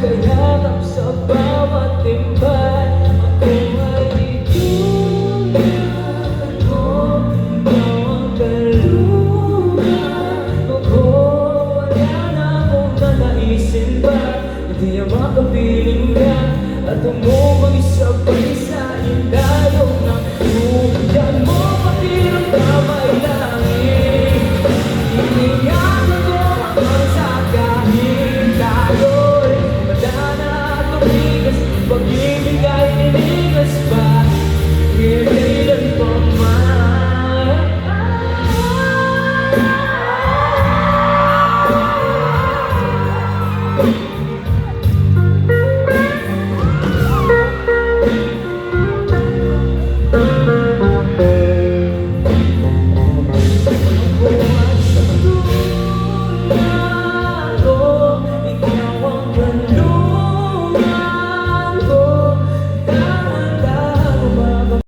kayakap sa bawat timbal. Ako ay itulad mo, bawang kaluluwa ko. Wala na akong nanaisin pa, hindi ang makapiling ka at umumang isabay sa ilalim ng tuluyan mo. Pati ng damay langit, hiningan ako hanggang sa kahit tayo'y wala na tuloy.